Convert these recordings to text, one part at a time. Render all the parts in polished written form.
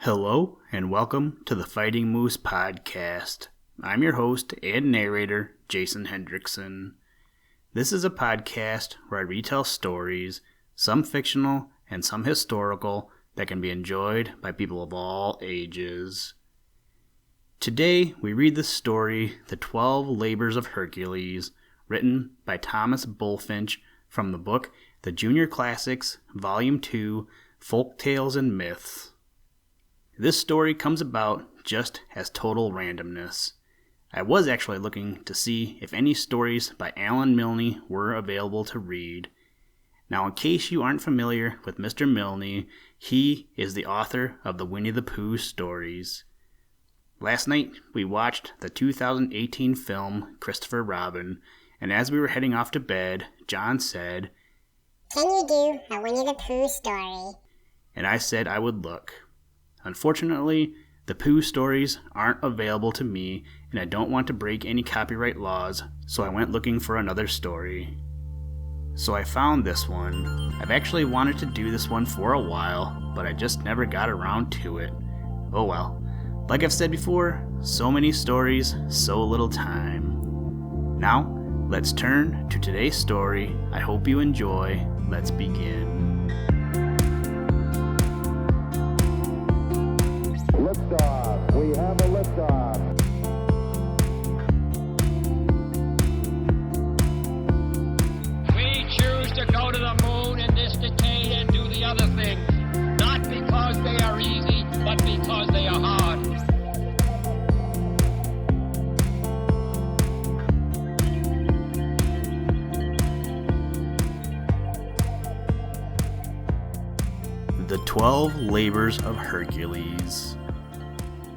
Hello, and welcome to the Fighting Moose Podcast. I'm your host and narrator, Jason Hendrickson. This is a podcast where I retell stories, some fictional and some historical, that can be enjoyed by people of all ages. Today, we read the story, The 12 Labors of Hercules, written by Thomas Bulfinch from the book The Junior Classics, Volume 2, Folk Tales and Myths. This story comes about just as total randomness. I was actually looking to see if any stories by Alan Milne were available to read. Now, in case you aren't familiar with Mr. Milne, he is the author of the Winnie the Pooh stories. Last night, we watched the 2018 film Christopher Robin, and as we were heading off to bed, John said, "Can you do a Winnie the Pooh story?" And I said I would look. Unfortunately, the Pooh stories aren't available to me, and I don't want to break any copyright laws, so I went looking for another story. So I found this one. I've actually wanted to do this one for a while, but I just never got around to it. Oh well. Like I've said before, so many stories, so little time. Now, let's turn to today's story. I hope you enjoy. Let's begin. Liftoff. We have a liftoff. We choose to go to the moon in this decade and do the other things, not because they are easy, but because they are hard. The 12 Labors of Hercules.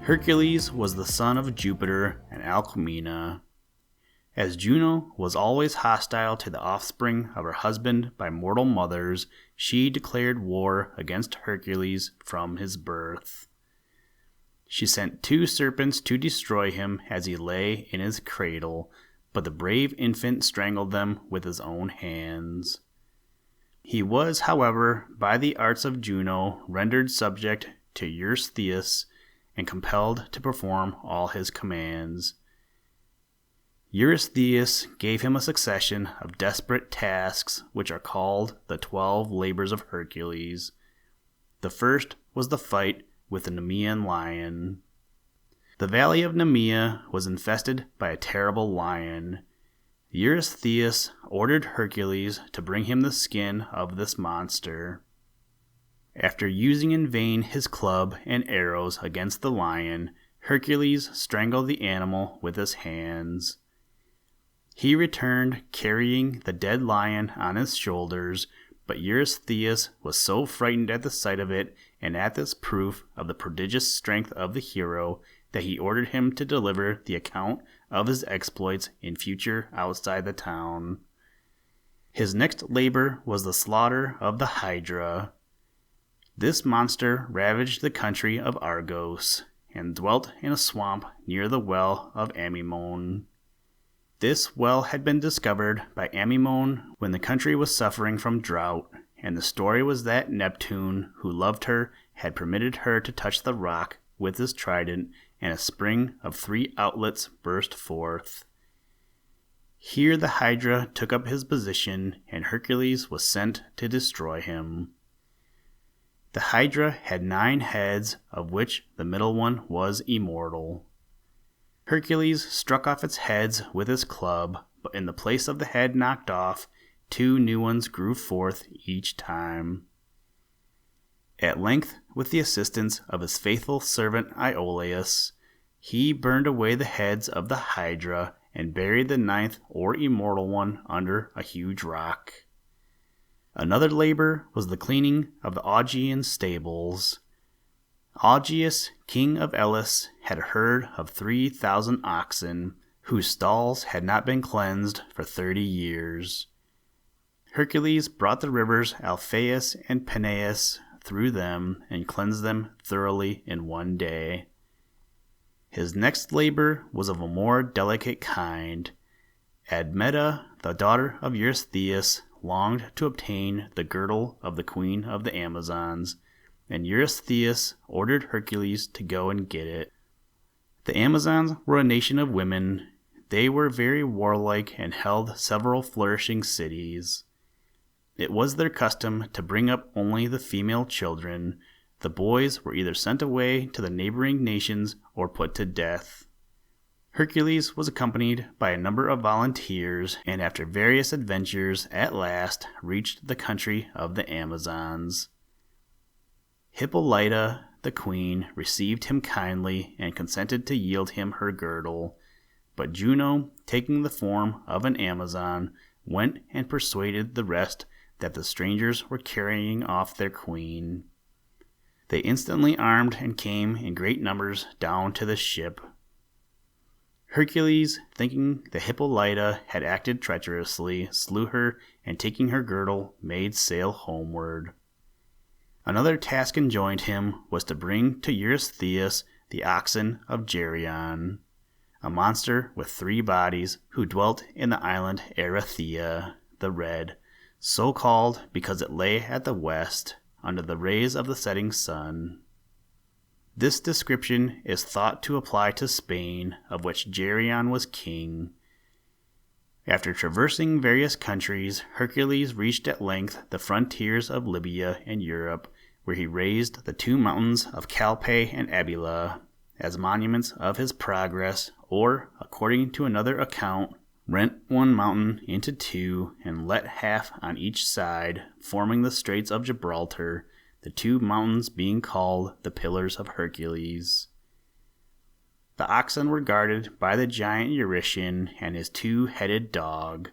Hercules was the son of Jupiter and Alcmena. As Juno was always hostile to the offspring of her husband by mortal mothers, she declared war against Hercules from his birth. She sent 2 serpents to destroy him as he lay in his cradle, but the brave infant strangled them with his own hands. He was, however, by the arts of Juno, rendered subject to Eurystheus and compelled to perform all his commands. Eurystheus gave him a succession of desperate tasks which are called the 12 Labors of Hercules. The first was the fight with the Nemean lion. The valley of Nemea was infested by a terrible lion. Eurystheus ordered Hercules to bring him the skin of this monster. After using in vain his club and arrows against the lion, Hercules strangled the animal with his hands. He returned carrying the dead lion on his shoulders, but Eurystheus was so frightened at the sight of it and at this proof of the prodigious strength of the hero that he ordered him to deliver the account of his exploits in future outside the town. His next labor was the slaughter of the Hydra. This monster ravaged the country of Argos and dwelt in a swamp near the well of Amymone. This well had been discovered by Amymone when the country was suffering from drought, and the story was that Neptune, who loved her, had permitted her to touch the rock with his trident, and a spring of 3 outlets burst forth. Here the Hydra took up his position, and Hercules was sent to destroy him. The Hydra had 9 heads, of which the middle one was immortal. Hercules struck off its heads with his club, but in the place of the head knocked off, 2 new ones grew forth each time. At length, with the assistance of his faithful servant Iolaus, he burned away the heads of the Hydra and buried the 9th or immortal one under a huge rock. Another labor was the cleaning of the Augean stables. Augeas, king of Elis, had a herd of 3,000 oxen, whose stalls had not been cleansed for 30 years. Hercules brought the rivers Alpheus and Peneus through them and cleansed them thoroughly in one day. His next labor was of a more delicate kind. Admeta, the daughter of Eurystheus, longed to obtain the girdle of the queen of the Amazons, and Eurystheus ordered Hercules to go and get it. The Amazons were a nation of women. They were very warlike and held several flourishing cities. It was their custom to bring up only the female children. The boys were either sent away to the neighboring nations or put to death. Hercules was accompanied by a number of volunteers, and after various adventures, at last reached the country of the Amazons. Hippolyta, the queen, received him kindly and consented to yield him her girdle. But Juno, taking the form of an Amazon, went and persuaded the rest that the strangers were carrying off their queen. They instantly armed and came in great numbers down to the ship. Hercules, thinking that Hippolyta had acted treacherously, slew her, and taking her girdle, made sail homeward. Another task enjoined him was to bring to Eurystheus the oxen of Geryon, a monster with 3 bodies who dwelt in the island Erythea, the Red, so called because it lay at the west, under the rays of the setting sun. This description is thought to apply to Spain, of which Geryon was king. After traversing various countries, Hercules reached at length the frontiers of Libya and Europe, where he raised the 2 mountains of Calpe and Abila as monuments of his progress, or, according to another account, rent one mountain into 2 and let half on each side, forming the Straits of Gibraltar, the 2 mountains being called the Pillars of Hercules. The oxen were guarded by the giant Eurytion and his 2-headed dog,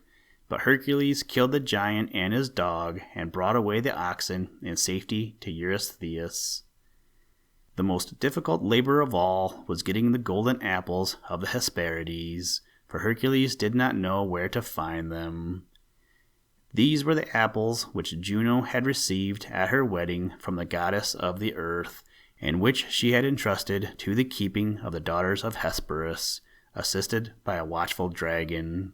but Hercules killed the giant and his dog and brought away the oxen in safety to Eurystheus. The most difficult labor of all was getting the golden apples of the Hesperides, for Hercules did not know where to find them. These were the apples which Juno had received at her wedding from the goddess of the earth, and which she had entrusted to the keeping of the daughters of Hesperus, assisted by a watchful dragon.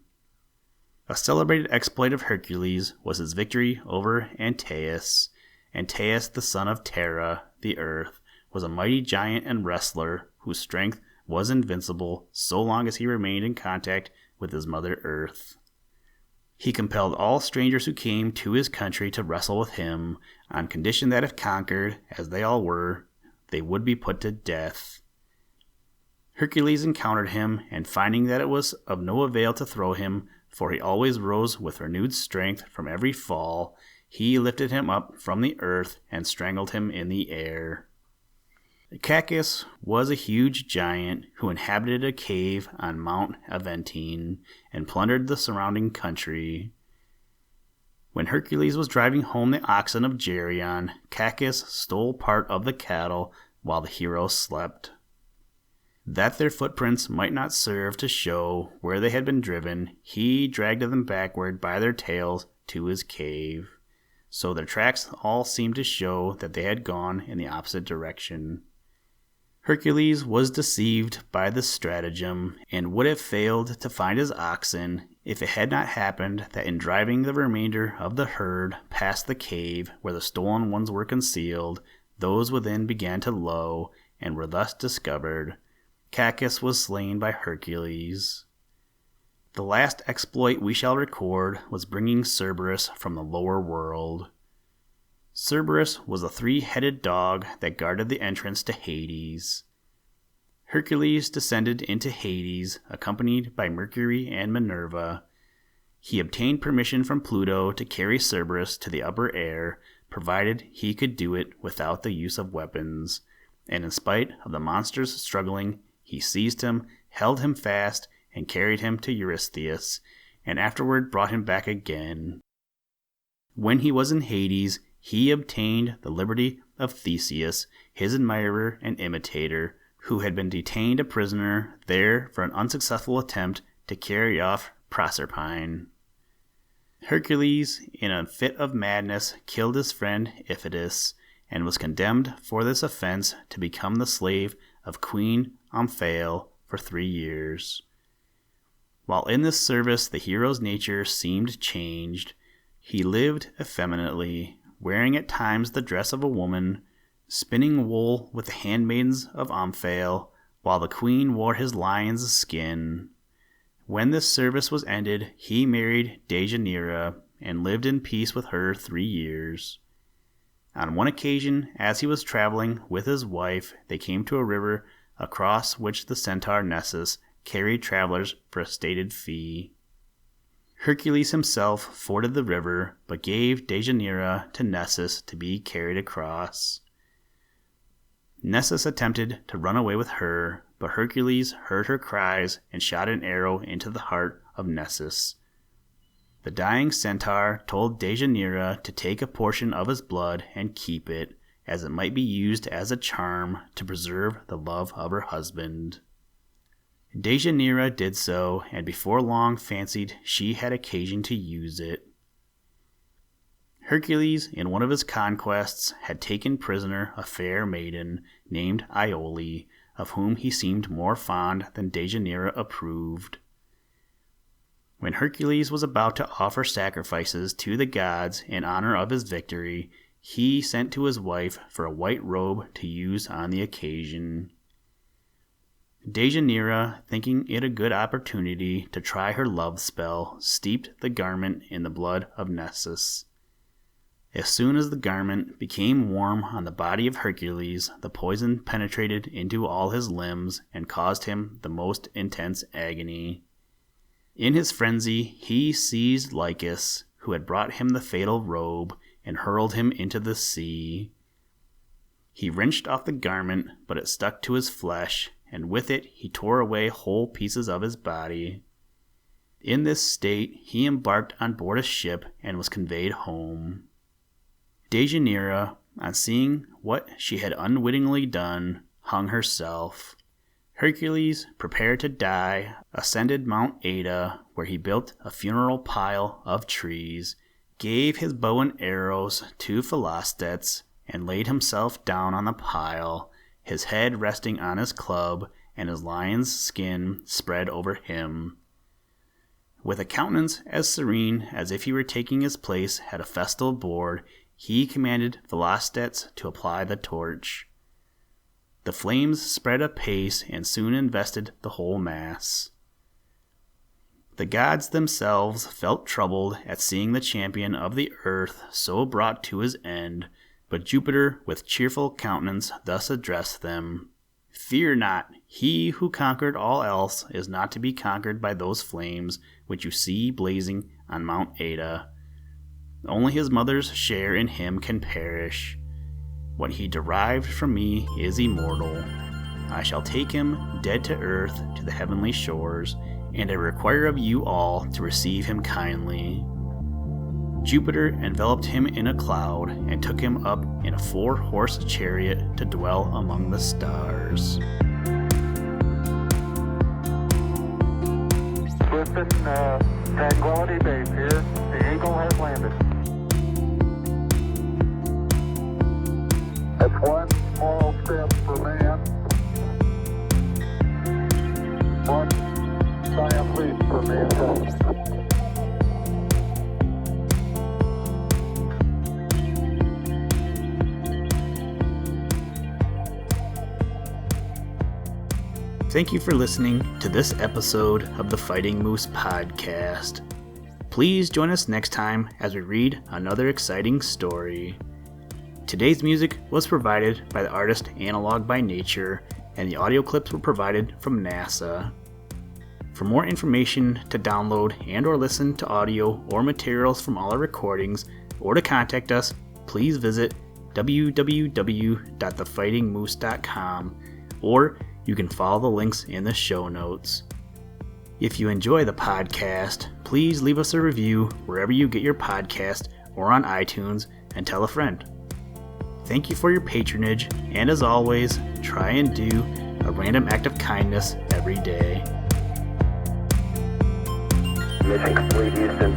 A celebrated exploit of Hercules was his victory over Antaeus. Antaeus, the son of Terra, the earth, was a mighty giant and wrestler whose strength was invincible so long as he remained in contact with his mother earth. He compelled all strangers who came to his country to wrestle with him, on condition that if conquered, as they all were, they would be put to death. Hercules encountered him, and finding that it was of no avail to throw him, for he always rose with renewed strength from every fall, he lifted him up from the earth and strangled him in the air. Cacus was a huge giant who inhabited a cave on Mount Aventine and plundered the surrounding country. When Hercules was driving home the oxen of Geryon, Cacus stole part of the cattle while the heroes slept. That their footprints might not serve to show where they had been driven, he dragged them backward by their tails to his cave. So their tracks all seemed to show that they had gone in the opposite direction. Hercules was deceived by this stratagem, and would have failed to find his oxen if it had not happened that in driving the remainder of the herd past the cave where the stolen ones were concealed, those within began to low, and were thus discovered. Cacus was slain by Hercules. The last exploit we shall record was bringing Cerberus from the lower world. Cerberus was a 3-headed dog that guarded the entrance to Hades. Hercules descended into Hades, accompanied by Mercury and Minerva. He obtained permission from Pluto to carry Cerberus to the upper air, provided he could do it without the use of weapons, and in spite of the monsters struggling, he seized him, held him fast, and carried him to Eurystheus, and afterward brought him back again. When he was in Hades, he obtained the liberty of Theseus, his admirer and imitator, who had been detained a prisoner there for an unsuccessful attempt to carry off Proserpine. Hercules, in a fit of madness, killed his friend Iphitus, and was condemned for this offense to become the slave of Queen Omphale for 3 years. While in this service the hero's nature seemed changed. He lived effeminately, wearing at times the dress of a woman, spinning wool with the handmaidens of Omphale, while the queen wore his lion's skin. When this service was ended, he married Deianira and lived in peace with her 3 years. On one occasion, as he was traveling with his wife, they came to a river across which the centaur Nessus carried travelers for a stated fee. Hercules himself forded the river, but gave Deianira to Nessus to be carried across. Nessus attempted to run away with her, but Hercules heard her cries and shot an arrow into the heart of Nessus. The dying centaur told Deianira to take a portion of his blood and keep it, as it might be used as a charm to preserve the love of her husband. Deianira did so, and before long fancied she had occasion to use it. Hercules, in one of his conquests, had taken prisoner a fair maiden named Iole, of whom he seemed more fond than Deianira approved. When Hercules was about to offer sacrifices to the gods in honor of his victory, he sent to his wife for a white robe to use on the occasion. Deianira, thinking it a good opportunity to try her love spell, steeped the garment in the blood of Nessus. As soon as the garment became warm on the body of Hercules, the poison penetrated into all his limbs and caused him the most intense agony. In his frenzy, he seized Lycus, who had brought him the fatal robe, and hurled him into the sea. He wrenched off the garment, but it stuck to his flesh, and with it he tore away whole pieces of his body. In this state, he embarked on board a ship and was conveyed home. Deianira, on seeing what she had unwittingly done, hung herself. Hercules, prepared to die, ascended Mount Ada, where he built a funeral pile of trees, gave his bow and arrows to Philostes, and laid himself down on the pile, his head resting on his club, and his lion's skin spread over him. With a countenance as serene as if he were taking his place at a festal board, he commanded Philostes to apply the torch. The flames spread apace and soon invested the whole mass. The gods themselves felt troubled at seeing the champion of the earth so brought to his end, but Jupiter with cheerful countenance thus addressed them: "Fear not, he who conquered all else is not to be conquered by those flames which you see blazing on Mount Ada. Only his mother's share in him can perish. What he derived from me is immortal. I shall take him dead to earth, to the heavenly shores, and I require of you all to receive him kindly." Jupiter enveloped him in a cloud and took him up in a 4-horse chariot to dwell among the stars. Listen, Tranquility Base here. The Eagle has landed. That's one small step for man, one giant leap for mankind. Thank you for listening to this episode of the Fighting Moose podcast. Please join us next time as we read another exciting story. Today's music was provided by the artist Analog by Nature, and the audio clips were provided from NASA. For more information to download and or listen to audio or materials from all our recordings, or to contact us, please visit www.thefightingmoose.com, or you can follow the links in the show notes. If you enjoy the podcast, please leave us a review wherever you get your podcast or on iTunes, and tell a friend. Thank you for your patronage, and as always, try and do a random act of kindness every day. Mission complete, Houston.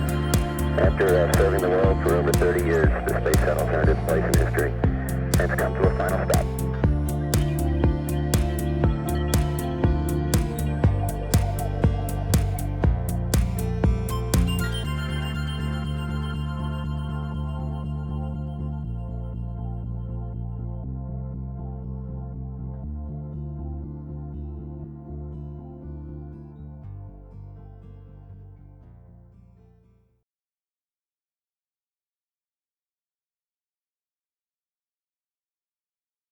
After serving the world for over 30 years, the space shuttle turned its place in history and has come to a final stop.